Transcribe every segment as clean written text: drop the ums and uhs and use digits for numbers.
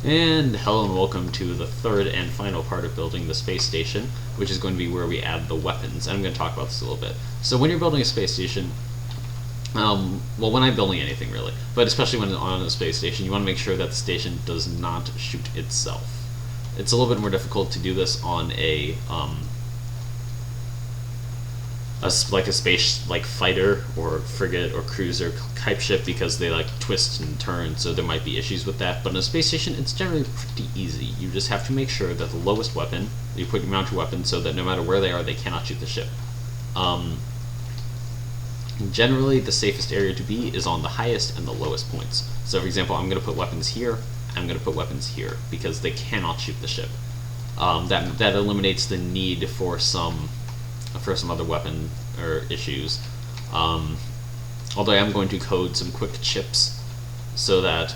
And hello and welcome to the third and final part of building the space station, which is going to be where we add the weapons. And I'm going to talk about this a little bit. So when you're building a space station, well, when I'm building anything really, but especially when on a space station, you want to make sure that the station does not shoot itself. It's a little bit more difficult to do this on a space fighter or frigate or cruiser type ship, because they like twist and turn, so there might be issues with that. But in a space station, it's generally pretty easy. You just have to make sure that the lowest weapon, you mount your weapon so that no matter where they are, they cannot shoot the ship. Generally, the safest area to be is on the highest and the lowest points. So for example, I'm going to put weapons here, I'm going to put weapons here, because they cannot shoot the ship. That eliminates the need for some other weapon or issues. Although I am going to code some quick chips so that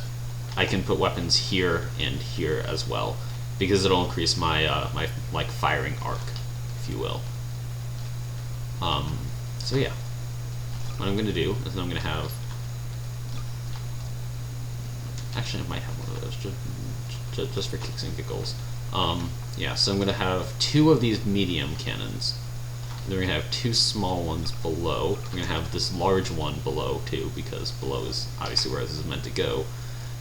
I can put weapons here and here as well, because it'll increase my my firing arc, if you will. So yeah, what I'm going to do is I'm going to have, actually I might have one of those just for kicks and giggles. Yeah, so I'm going to have two of these medium cannons. Then we're going to have two small ones below. We're going to have this large one below too, because below is obviously where this is meant to go,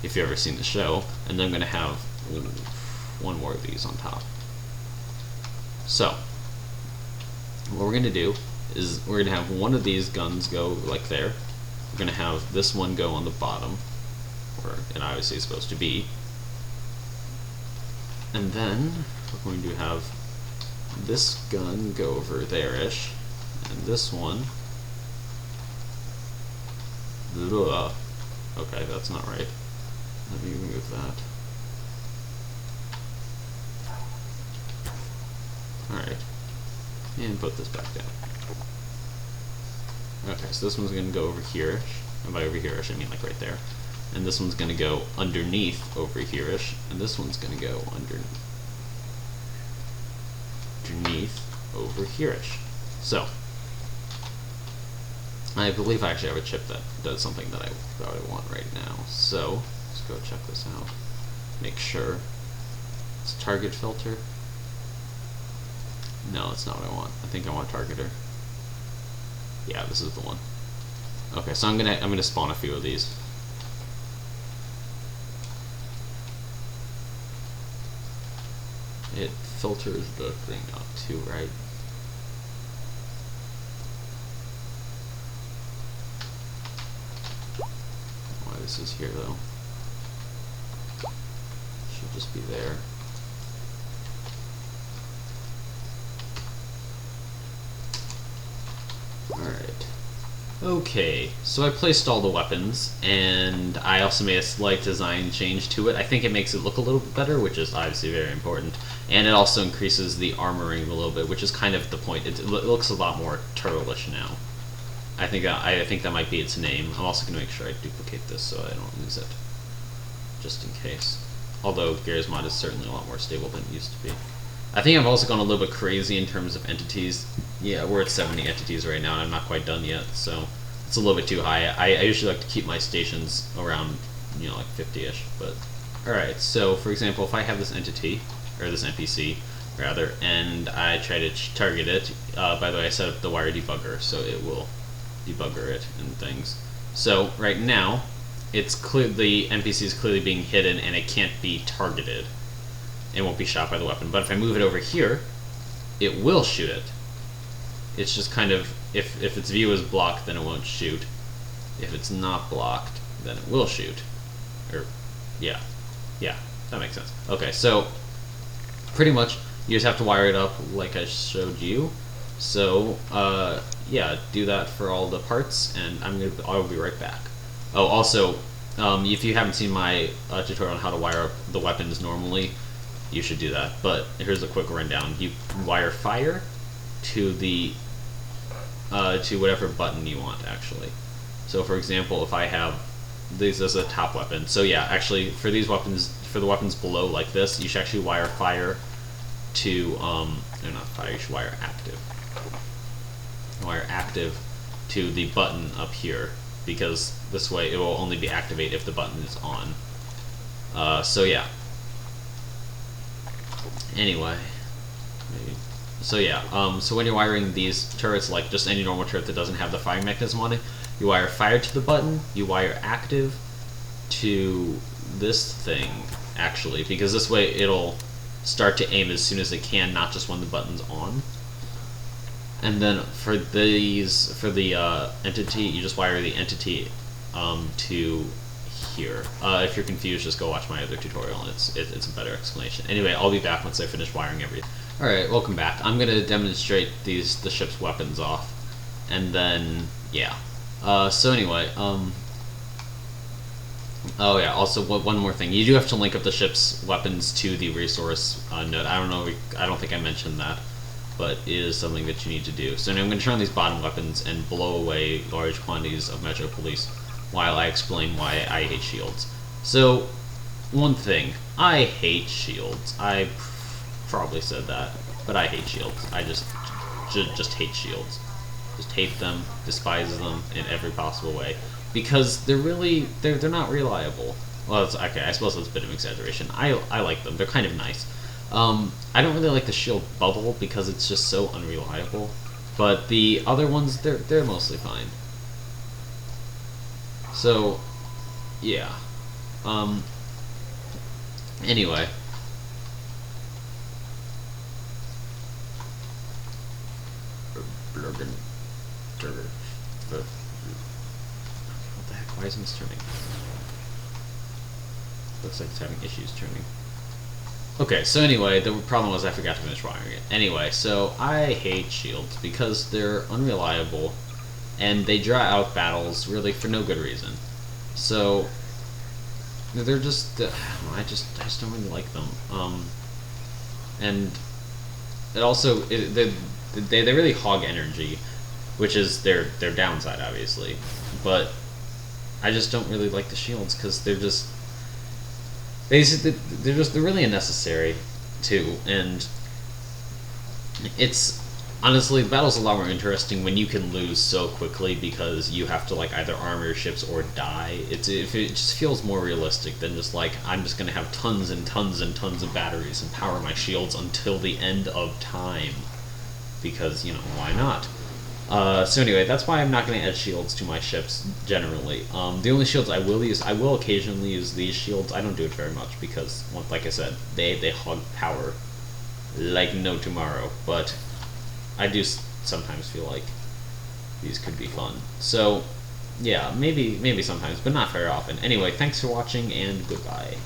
if you've ever seen the show. And then I'm going to have one more of these on top. So what we're going to do is we're going to have one of these guns go like there. We're going to have this one go on the bottom, where it obviously is supposed to be. And then we're going to have this gun go over there-ish, and this one, okay, that's not right. Let me remove that. Alright, and put this back down. Okay, so this one's going to go over here-ish, and by over here-ish I mean like right there, and this one's going to go underneath over here-ish, and this one's going to go underneath over here-ish. So I believe I actually have a chip that does something that I want right now. So let's go check this out. Make sure it's target filter. No, that's not what I want. I think I want targeter. Yeah, this is the one. Okay, so I'm gonna spawn a few of these. It filters the thing up too, right? Why this is here though? Should just be there. Alright. Okay, so I placed all the weapons, and I also made a slight design change to it. I think it makes it look a little bit better, which is obviously very important. And it also increases the armoring a little bit, which is kind of the point. It looks a lot more turtle-ish now. I think that might be its name. I'm also going to make sure I duplicate this so I don't lose it, just in case. Although Garry's mod is certainly a lot more stable than it used to be. I think I've also gone a little bit crazy in terms of entities. Yeah, we're at 70 entities right now, and I'm not quite done yet, so it's a little bit too high. I usually like to keep my stations around, like 50-ish. But alright, so for example, if I have this entity, or this NPC rather, and I try to target it, by the way, I set up the wire debugger, so it will debugger it and things. So right now, it's clear the NPC is clearly being hidden, and it can't be targeted. It won't be shot by the weapon. But if I move it over here, it will shoot it. It's just kind of, if its view is blocked, then it won't shoot. If it's not blocked, then it will shoot. Or, yeah, that makes sense. Okay, so pretty much you just have to wire it up like I showed you. So yeah, do that for all the parts, and I'll be right back. Oh, also, if you haven't seen my tutorial on how to wire up the weapons normally, you should do that. But here's a quick rundown. You wire fire to the to whatever button you want, actually. So for example, if I have this as a top weapon, so yeah, actually for these weapons, for the weapons below like this, you should actually wire fire to no, not fire, you should wire active. Wire active to the button up here, because this way it will only be activate if the button is on. So yeah, Anyway, maybe. So yeah, so when you're wiring these turrets, like just any normal turret that doesn't have the firing mechanism on it, you wire fire to the button, you wire active to this thing, actually, because this way it'll start to aim as soon as it can, not just when the button's on. And then for these, for the entity, you just wire the entity to here. If you're confused, just go watch my other tutorial, and it's a better explanation. Anyway, I'll be back once I finish wiring everything. Alright, welcome back. I'm going to demonstrate the ship's weapons off, and then, yeah. So anyway, oh yeah, also one more thing. You do have to link up the ship's weapons to the resource node. I don't think I mentioned that, but it is something that you need to do. So now I'm going to turn on these bottom weapons and blow away large quantities of Metro Police while I explain why I hate shields. So, one thing, I hate shields. I probably said that, but I hate shields. I just hate shields. Just hate them, despise them in every possible way, because they're not reliable. Well, it's, okay, I suppose that's a bit of an exaggeration. I like them. They're kind of nice. I don't really like the shield bubble because it's just so unreliable, but the other ones, they're mostly fine. So, yeah. Anyway. What the heck? Why isn't this turning? Looks like it's having issues turning. Okay, so anyway, the problem was I forgot to finish wiring it. Anyway, so I hate shields because they're unreliable and they draw out battles really for no good reason. So they're just I just don't really like them. And it also they really hog energy, which is their downside, obviously. But I just don't really like the shields because they're really unnecessary too, and it's honestly, the battle's a lot more interesting when you can lose so quickly because you have to like either armor your ships or die. It just feels more realistic than just like I'm just gonna have tons and tons and tons of batteries and power my shields until the end of time, because you know, why not? So anyway, that's why I'm not going to add shields to my ships generally. The only shields I will use, I will occasionally use these shields. I don't do it very much because, well, like I said, they hog power like no tomorrow. But I do sometimes feel like these could be fun. So yeah, maybe sometimes, but not very often. Anyway, thanks for watching and goodbye.